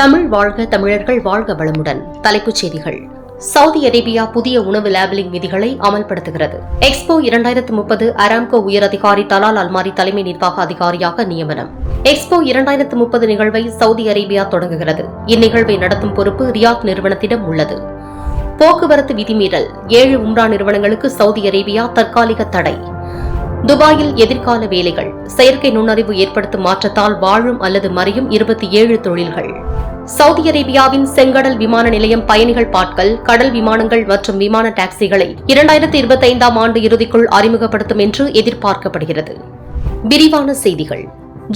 தமிழ் வாழ்க, தமிழர்கள் வாழ்க வளமுடன். தலைப்புச் செய்திகள். சவுதி அரேபியா புதிய உணவு லேபிளிங் விதிகளை அமல்படுத்துகிறது. எக்ஸ்போ 2030 அராம்கோ உயர் அதிகாரி தலால் அல்மாரி தலைமை நிர்வாக அதிகாரியாக நியமனம். எக்ஸ்போ 2030 நிகழ்வை சவுதி அரேபியா தொடங்குகிறது. இந்நிகழ்வை நடத்தும் பொறுப்பு ரியாத் நிறுவனத்திடம் உள்ளது. போக்குவரத்து விதிமீறல் 7 உம்ரா நிறுவனங்களுக்கு சவுதி அரேபியா தற்காலிக தடை. துபாயில் எதிர்கால வேலைகள். செயற்கை நுண்ணறிவு ஏற்படுத்தும் மாற்றத்தால் வாழும் அல்லது மறையும் 27 தொழில்கள். சவுதி அரேபியாவின் செங்கடல் விமான நிலையம் பயணிகள் பாட்கள், கடல் விமானங்கள் மற்றும் விமான டாக்ஸிகளை 2025ஆம் ஆண்டு இறுதிக்குள் அறிமுகப்படுத்தும் என்று எதிர்பார்க்கப்படுகிறது. விரிவான செய்திகள்.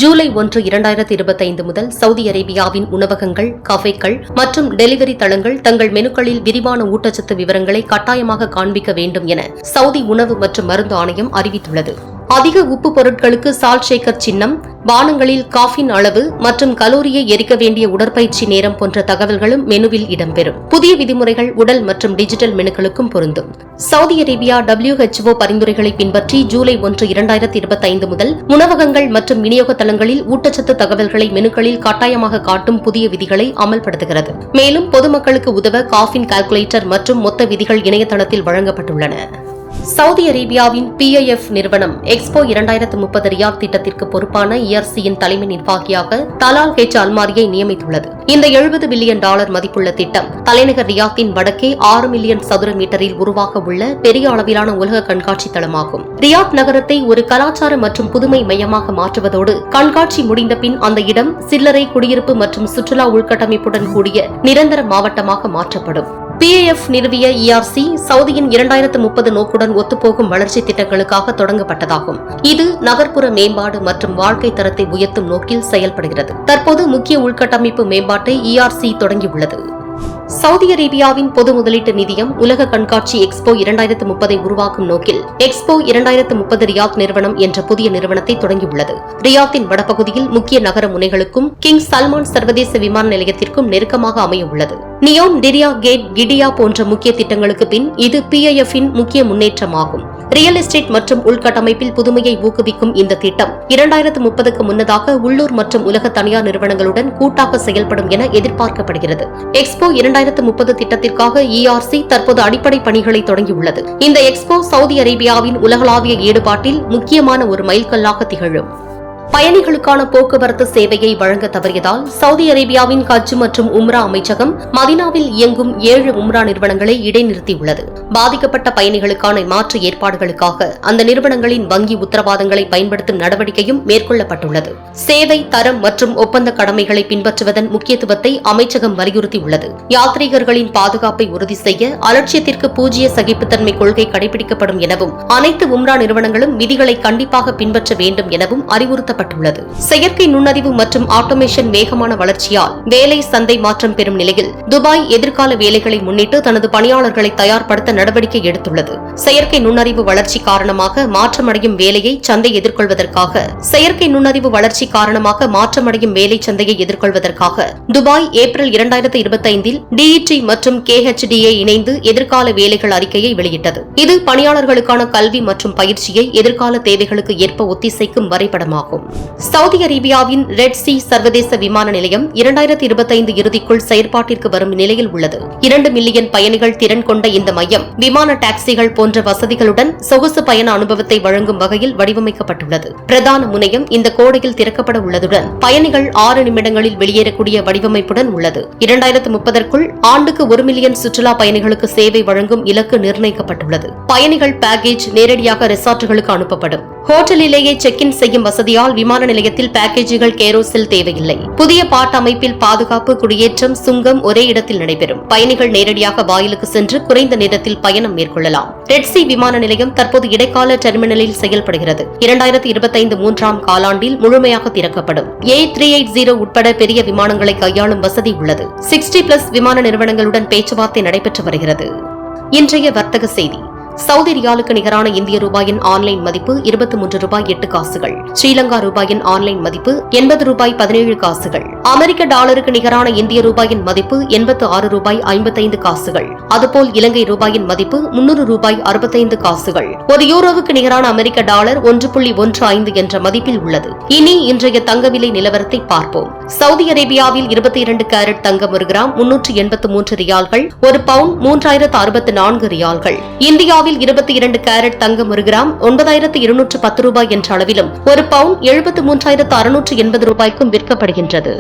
ஜூலை 1, 2025 முதல் சவுதி அரேபியாவின் உணவகங்கள், கஃபேக்கள் மற்றும் டெலிவரி தளங்கள் தங்கள் மெனுக்களில் விரிவான ஊட்டச்சத்து விவரங்களை கட்டாயமாக காண்பிக்க வேண்டும் என சவுதி உணவு மற்றும் மருந்து ஆணையம் அறிவித்துள்ளது. அதிக உப்பு பொருட்களுக்கு சால்ட் ஷேக்கர் சின்னம், பானங்களில் காஃபின் அளவு மற்றும் கலோரியை எரிக்க வேண்டிய உடற்பயிற்சி நேரம் போன்ற தகவல்களும் மெனுவில் இடம்பெறும். புதிய விதிமுறைகள் உடல் மற்றும் டிஜிட்டல் மெனுக்களுக்கும் பொருந்தும். சவுதி அரேபியா WHO பரிந்துரைகளை பின்பற்றி ஜூலை 1, 2025 முதல் உணவகங்கள் மற்றும் விநியோக தளங்களில் ஊட்டச்சத்து தகவல்களை மெனுக்களில் கட்டாயமாக காட்டும் புதிய விதிகளை அமல்படுத்துகிறது. மேலும் பொதுமக்களுக்கு உதவ காஃபின் கால்குலேட்டர் மற்றும் மொத்த விதிகள் இணையதளத்தில் வழங்கப்பட்டுள்ளன. சவுதி அரேபியாவின் PIF நிறுவனம் எக்ஸ்போ 2030 ரியாத் திட்டத்திற்கு பொறுப்பான ERCயின் தலைமை நிர்வாகியாக தலால் அல்மாரியை நியமித்துள்ளது. இந்த $70 பில்லியன் மதிப்புள்ள திட்டம் தலைநகர் ரியாத்தின் வடக்கே 6 மில்லியன் சதுர மீட்டரில் உருவாக உள்ள பெரிய அளவிலான உலக கண்காட்சி தளமாகும். ரியாத் நகரத்தை ஒரு கலாச்சார மற்றும் புதுமை மையமாக மாற்றுவதோடு கண்காட்சி முடிந்த பின் அந்த இடம் சில்லறை, குடியிருப்பு மற்றும் சுற்றுலா உள்கட்டமைப்புடன் கூடிய நிரந்தர மாவட்டமாக மாற்றப்படும். PIF நிறுவிய ERC சவுதியின் 2030 நோக்குடன் ஒத்துப்போகும் வளர்ச்சி திட்டங்களுக்காக தொடங்கப்பட்டதாகும். இது நகர்ப்புற மேம்பாடு மற்றும் வாழ்க்கை தரத்தை உயர்த்தும் நோக்கில் செயல்படுகிறது. தற்போது முக்கிய உள்கட்டமைப்பு மேம்பாட்டை ERC தொடங்கியுள்ளது. சவுதி அரேபியாவின் பொது முதலீட்டு நிதியம் உலக கண்காட்சி எக்ஸ்போ 2030 உருவாக்கும் நோக்கில் எக்ஸ்போ 2030 ரியாத் நிறுவனம் என்ற புதிய நிறுவனத்தை தொடங்கியுள்ளது. ரியாத்தின் வடபகுதியில் முக்கிய நகர முனைகளுக்கும் கிங் சல்மான் சர்வதேச விமான நிலையத்திற்கும் நெருக்கமாக அமைய உள்ளது. நியோம், டிரியா கேட், கிடியா போன்ற முக்கிய திட்டங்களுக்கு பின் இது PIF-இன் முக்கிய முன்னேற்றமாகும். ரியல் எஸ்டேட் மற்றும் உள்கட்டமைப்பில் புதுமையை ஊக்குவிக்கும் இந்த திட்டம் 2030க்கு முன்னதாக உள்ளூர் மற்றும் உலக தனியார் நிறுவனங்களுடன் கூட்டாக செயல்படும் என எதிர்பார்க்கப்படுகிறது. எக்ஸ்போ 2030 திட்டத்திற்காக ERC தற்போது அடிப்படை பணிகளை தொடங்கியுள்ளது. இந்த எக்ஸ்போ சவுதி அரேபியாவின் உலகளாவிய ஈடுபாட்டில் முக்கியமான ஒரு மைல்கல்லாக திகழும். பயணிகளுக்கான போக்குவரத்து சேவையை வழங்க தவறியதால் சவுதி அரேபியாவின் ஹஜ் மற்றும் உம்ரா அமைச்சகம் மதீனாவில் இயங்கும் 7 உம்ரா நிறுவனங்களை இடைநிறுத்தியுள்ளது. பாதிக்கப்பட்ட பயணிகளுக்கான மாற்று ஏற்பாடுகளுக்காக அந்த நிறுவனங்களின் வங்கி உத்தரவாதங்களை பயன்படுத்தும் நடவடிக்கையும் மேற்கொள்ளப்பட்டுள்ளது. சேவை, தரம் மற்றும் ஒப்பந்த கடமைகளை பின்பற்றுவதன் முக்கியத்துவத்தை அமைச்சகம் வலியுறுத்தியுள்ளது. யாத்ரீகர்களின் பாதுகாப்பை உறுதி செய்ய அலட்சியத்திற்கு பூஜ்ய சகிப்புத்தன்மை கொள்கை கடைபிடிக்கப்படும் எனவும் அனைத்து உம்ரா நிறுவனங்களும் விதிகளை கண்டிப்பாக பின்பற்ற வேண்டும் எனவும் அறிவுறுத்த செயற்கை நுண்ணறிவு மற்றும் ஆட்டோமேஷன் வேகமான வளர்ச்சியால் வேலை சந்தை மாற்றம் பெறும் நிலையில் துபாய் எதிர்கால வேலைகளை முன்னிட்டு தனது பணியாளர்களை தயார்படுத்த நடவடிக்கை எடுத்துள்ளது. செயற்கை நுண்ணறிவு வளர்ச்சி காரணமாக மாற்றமடையும் வேலையை சந்தை எதிர்கொள்வதற்காக துபாய் ஏப்ரல் 2025இல் DET மற்றும் KHDA இணைந்து எதிர்கால வேலைகள் அறிக்கையை வெளியிட்டது. இது பணியாளர்களுக்கான கல்வி மற்றும் பயிற்சியை எதிர்கால தேவைகளுக்கு ஏற்ப ஒத்திசைக்கும் வரைபடமாகும். சவுதி அரேபியாவின் ரெட் சி சர்வதேச விமான நிலையம் 2025 இறுதிக்குள் செயற்பாட்டிற்கு வரும் நிலையில் உள்ளது. 2 மில்லியன் பயணிகள் திறன் கொண்ட இந்த மையம் விமான டாக்ஸிகள் போன்ற வசதிகளுடன் சொகுசு பயண அனுபவத்தை வழங்கும் வகையில் வடிவமைக்கப்பட்டுள்ளது. பிரதான முனையம் இந்த கோடையில் திறக்கப்பட உள்ளதுடன் பயணிகள் 6 நிமிடங்களில் வெளியேறக்கூடிய வடிவமைப்புடன் உள்ளது. 2030ற்குள் ஆண்டுக்கு 1 மில்லியன் சுற்றுலா பயணிகளுக்கு சேவை வழங்கும் இலக்கு நிர்ணயிக்கப்பட்டுள்ளது. பயணிகள் பேக்கேஜ் நேரடியாக ரெசார்ட்டுகளுக்கு அனுப்பப்படும். ஹோட்டலிலேயே செக் இன் செய்யும் வசதியால் விமான நிலையத்தில் பேக்கேஜுகள் கேரோசில் தேவையில்லை. புதிய பாட் அமைப்பில் பாதுகாப்பு, குடியேற்றம், சுங்கம் ஒரே இடத்தில் நடைபெறும். பயணிகள் நேரடியாக வாயிலுக்கு சென்று குறைந்த நேரத்தில் பயணம் மேற்கொள்ளலாம். ரெட் சி விமான நிலையம் தற்போது இடைக்கால டெர்மினலில் செயல்படுகிறது. 2025 3ஆம் காலாண்டில் முழுமையாக திறக்கப்படும். A380 உட்பட பெரிய விமானங்களை கையாளும் வசதி உள்ளது. 60+ விமான நிறுவனங்களுடன் பேச்சுவார்த்தை நடைபெற்று வருகிறது. இன்றைய வர்த்தக செய்தி. சவுதி ரியாலுக்கு நிகரான இந்திய ரூபாயின் ஆன்லைன் மதிப்பு 23 ரூபாய் 8 காசுகள். ஸ்ரீலங்கா ரூபாயின் ஆன்லைன் மதிப்பு 80 ரூபாய் 17 காசுகள். அமெரிக்க டாலருக்கு நிகரான இந்திய ரூபாயின் மதிப்பு 86 ரூபாய் 55 காசுகள். அதுபோல் இலங்கை ரூபாயின் மதிப்பு 300 ரூபாய் 65 காசுகள். ஒரு யூரோவுக்கு நிகரான அமெரிக்க டாலர் 1.15 என்ற மதிப்பில் உள்ளது. இனி இன்றைய தங்க விலை நிலவரத்தை பார்ப்போம். சவுதி அரேபியாவில் 22 கேரட் தங்கம் 1 கிராம் 383 ரியால்கள், ஒரு பவுண்ட் 3064 ரியால்கள். இந்தியாவில் 22 கேரட் தங்கம் 1 கிராம் 9210 ரூபாய் என்ற அளவிலும், ஒரு பவுண்ட் 73,680 ரூபாய்க்கும் விற்கப்படுகின்றது.